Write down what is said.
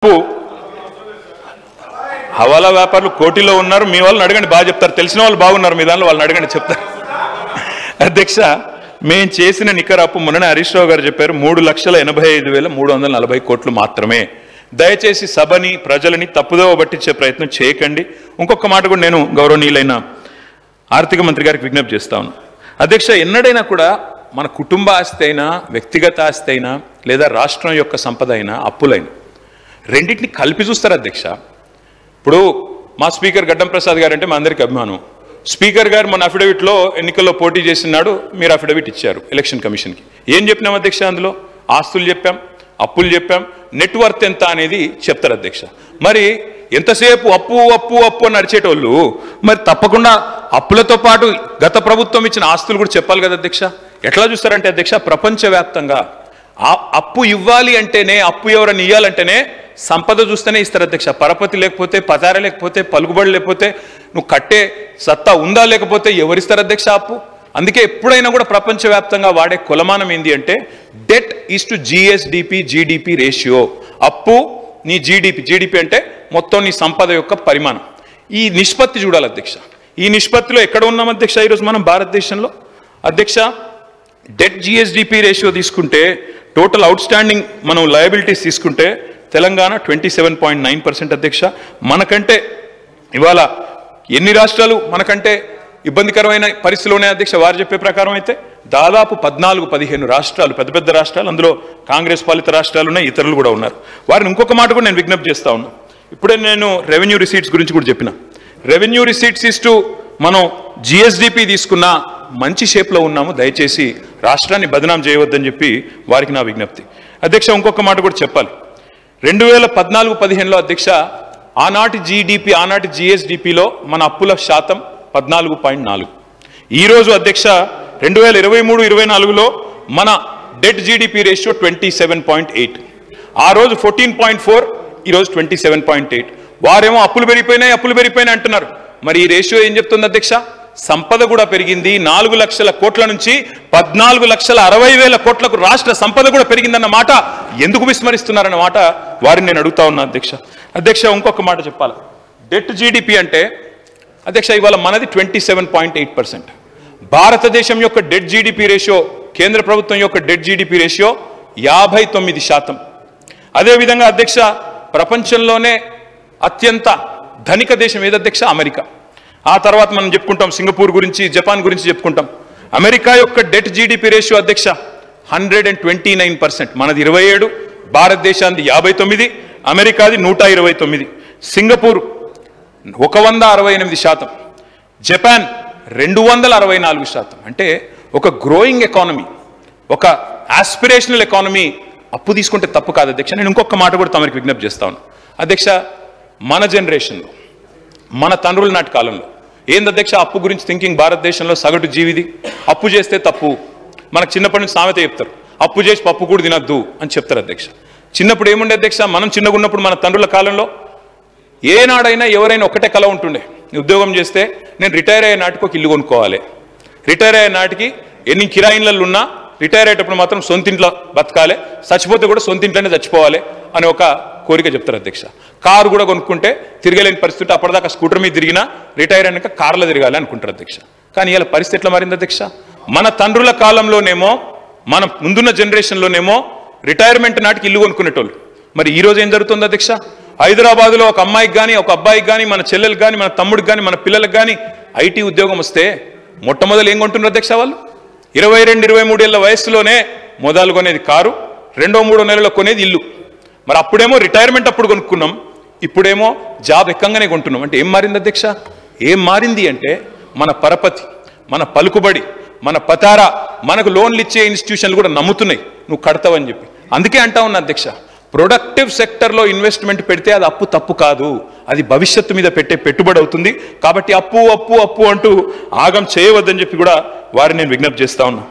అప్పు హవాలా వ్యాపారులు కోటిలో ఉన్నారు, మీ వాళ్ళని అడగండి, బాగా చెప్తారు. తెలిసిన వాళ్ళు బాగున్నారు, మీ దానిలో వాళ్ళని అడగండి, చెప్తారు. అధ్యక్ష, మేము చేసిన నికర అప్పు మొన్న హరీష్ రావు గారు చెప్పారు 3,85,340 కోట్లు మాత్రమే. దయచేసి సభని ప్రజలని తప్పుదోవ పట్టించే ప్రయత్నం చేయకండి. ఇంకొక మాట కూడా నేను గౌరవనీయులైన ఆర్థిక మంత్రి గారికి విజ్ఞప్తి చేస్తా ఉన్నాను. అధ్యక్ష, ఎన్నడైనా కూడా మన కుటుంబ ఆస్తి అయినా, వ్యక్తిగత ఆస్తి అయినా, లేదా రాష్ట్రం యొక్క సంపద అయినా, అప్పులైనా రెండింటిని కలిపి చూస్తారు అధ్యక్ష. ఇప్పుడు మా స్పీకర్ గడ్డం ప్రసాద్ గారు అంటే మా అందరికీ అభిమానం. స్పీకర్ గారు మన అఫిడవిట్లో ఎన్నికల్లో పోటీ చేసినాడు, మీరు అఫిడవిట్ ఇచ్చారు ఎలక్షన్ కమిషన్కి. ఏం చెప్పినాం అధ్యక్ష? అందులో ఆస్తులు చెప్పాం, అప్పులు చెప్పాం, నెట్వర్త్ ఎంత అనేది చెప్తారు అధ్యక్ష. మరి ఎంతసేపు అప్పు అప్పు అప్పు అని అరిచేటోళ్ళు మరి తప్పకుండా అప్పులతో పాటు గత ప్రభుత్వం ఇచ్చిన ఆస్తులు కూడా చెప్పాలి కదా అధ్యక్ష. ఎట్లా చూస్తారంటే అధ్యక్ష, ప్రపంచవ్యాప్తంగా అప్పు ఇవ్వాలి అంటేనే, అప్పు ఎవరైనా ఇవ్వాలంటేనే సంపద చూస్తేనే ఇస్తారు అధ్యక్ష. పరపతి లేకపోతే, పతార లేకపోతే, పలుకుబడి లేకపోతే, నువ్వు కట్టే సత్తా ఉందా లేకపోతే ఎవరిస్తారు అధ్యక్ష అప్పు? అందుకే ఎప్పుడైనా కూడా ప్రపంచవ్యాప్తంగా వాడే కొలమానం ఏంది అంటే debt is to GSDP GDP ratio. అప్పు నీ జీడిపి అంటే మొత్తం నీ సంపద యొక్క పరిమాణం. ఈ నిష్పత్తి చూడాలి అధ్యక్ష. ఈ నిష్పత్తిలో ఎక్కడ ఉన్నాం అధ్యక్ష ఈరోజు మనం భారతదేశంలో? అధ్యక్ష, డెట్ జిఎస్డిపి రేషియో తీసుకుంటే, టోటల్ అవుట్ స్టాండింగ్ మనం లయబిలిటీస్ తీసుకుంటే తెలంగాణ 27.9% అధ్యక్ష. మనకంటే ఇవాళ ఎన్ని రాష్ట్రాలు మనకంటే ఇబ్బందికరమైన పరిస్థితులు ఉన్నాయి అధ్యక్ష? వారు చెప్పే ప్రకారం అయితే దాదాపు 14-15 రాష్ట్రాలు, పెద్ద పెద్ద రాష్ట్రాలు, అందులో కాంగ్రెస్ పాలిత రాష్ట్రాలు ఉన్నాయి, ఇతరులు కూడా ఉన్నారు. వారిని ఇంకొక మాట కూడా నేను విజ్ఞప్తి చేస్తా ఉన్నా. ఇప్పుడే నేను రెవెన్యూ రిసీట్స్ గురించి కూడా చెప్పిన. రెవెన్యూ రిసీట్స్ ఇస్తూ మనం జిఎస్డిపి తీసుకున్న మంచి షేప్లో ఉన్నాము. దయచేసి రాష్ట్రాన్ని బదనాం చేయవద్దని చెప్పి వారికి నా విజ్ఞప్తి. అధ్యక్ష, ఇంకొక మాట కూడా చెప్పాలి. 2014-15లో అధ్యక్ష, ఆనాటి జీడిపి, ఆనాటి జిఎస్డిపిలో మన అప్పుల శాతం 14.4. ఈరోజు అధ్యక్ష 2023-24లో మన డెట్ జీడిపి రేషియో 27.8. ఆ రోజు 14.4, ఈరోజు 27.8. వారేమో అప్పులు పెరిగిపోయినాయి అంటున్నారు. మరి ఈ రేషియో ఏం చెప్తుంది అధ్యక్ష? సంపద కూడా పెరిగింది. 4 లక్షల కోట్ల నుంచి 14,60,000 కోట్లకు రాష్ట్ర సంపద కూడా పెరిగిందన్న మాట ఎందుకు విస్మరిస్తున్నారన్న మాట వారిని నేను అడుగుతా ఉన్నా అధ్యక్ష. అధ్యక్ష, ఇంకొక మాట చెప్పాలి. డెట్ జీడిపి అంటే అధ్యక్ష ఇవాళ మనది 27.8%. భారతదేశం యొక్క డెట్ జీడిపి రేషియో, కేంద్ర ప్రభుత్వం యొక్క డెట్ జీడిపి రేషియో 59%. అదేవిధంగా అధ్యక్ష, ప్రపంచంలోనే అత్యంత ధనిక దేశం ఏది అధ్యక్ష? అమెరికా. ఆ తర్వాత మనం చెప్పుకుంటాం సింగపూర్ గురించి, జపాన్ గురించి చెప్పుకుంటాం. అమెరికా యొక్క డెట్ జీడిపి రేషియో అధ్యక్ష 129%. మనది 27, భారతదేశానికి 59, అమెరికాది 129, సింగపూర్ 168%, జపాన్ 264%. అంటే ఒక గ్రోయింగ్ ఎకానమీ, ఒక ఆస్పిరేషనల్ ఎకానమీ అప్పు తీసుకుంటే తప్పు కాదు అధ్యక్ష. నేను ఇంకొక మాట కూడా తమరికి విజ్ఞప్తి చేస్తాను అధ్యక్ష. మన జనరేషన్లో, మన తండ్రుల నాటి కాలంలో ఏంది అధ్యక్ష అప్పు గురించి థింకింగ్? భారతదేశంలో సగటు జీవిది అప్పు చేస్తే తప్పు. మనకు చిన్నప్పటి నుంచి సామెత చెప్తారు, అప్పు చేసి పప్పు కూడా తినద్దు అని చెప్తారు అధ్యక్ష. చిన్నప్పుడు ఏముండే అధ్యక్ష? మనం చిన్నగా ఉన్నప్పుడు మన తండ్రుల కాలంలో ఏనాడైనా ఎవరైనా ఒకటే కళ ఉంటుండే. ఉద్యోగం చేస్తే నేను రిటైర్ అయ్యే నాటికి ఒక ఇల్లు కొనుక్కోవాలి, రిటైర్ అయ్యే నాటికి ఎన్ని కిరాయిన్లలో ఉన్నా రిటైర్ అయ్యేటప్పుడు మాత్రం సొంతింట్లో బతకాలి, చచ్చిపోతే కూడా సొంతింట్లోనే చచ్చిపోవాలి అని ఒక కోరిక చెప్తారు అధ్యక్ష. కారు కూడా కొనుక్కుంటే తిరగలేని పరిస్థితి, అప్పటిదాకా స్కూటర్ మీద తిరిగినా రిటైర్ అయినాక కార్లో తిరగాలి అనుకుంటారు అధ్యక్ష. కానీ ఇలా పరిస్థితి ఎట్లా మారింది అధ్యక్ష? మన తండ్రుల కాలంలోనేమో, మన ముందున్న జనరేషన్లోనేమో రిటైర్మెంట్ నాటికి ఇల్లు కొనుక్కునేటోళ్ళు. మరి ఈ రోజు ఏం జరుగుతుంది అధ్యక్ష? హైదరాబాద్లో ఒక అమ్మాయికి కానీ, ఒక అబ్బాయికి కానీ, మన చెల్లెలకు కానీ, మన తమ్ముడికి కానీ, మన పిల్లలకు కానీ ఐటీ ఉద్యోగం వస్తే మొట్టమొదలు ఏం కొంటున్నారు అధ్యక్ష? వాళ్ళు 22-23 ఏళ్ల వయసులోనే మొదలు కొనేది కారు, 2-3 నెలల్లో కొనేది ఇల్లు. మరి అప్పుడేమో రిటైర్మెంట్ అప్పుడు కొనుక్కున్నాం, ఇప్పుడేమో జాబ్ ఎక్కంగానే కొంటున్నాం. అంటే ఏం మారింది అధ్యక్ష? ఏం మారింది అంటే మన పరపతి, మన పలుకుబడి, మన పతారా, మనకు లోన్లు ఇచ్చే ఇన్స్టిట్యూషన్లు కూడా నమ్ముతున్నాయి నువ్వు కడతావని చెప్పి. అందుకే అంటా ఉన్నా అధ్యక్ష, ప్రొడక్టివ్ సెక్టర్లో ఇన్వెస్ట్మెంట్ పెడితే అది అప్పు తప్పు కాదు, అది భవిష్యత్తు మీద పెట్టే పెట్టుబడి అవుతుంది. కాబట్టి అప్పు అప్పు అప్పు అంటూ ఆగం చేయవద్దని చెప్పి కూడా వారిని నేను విజ్ఞప్తి చేస్తా ఉన్నా.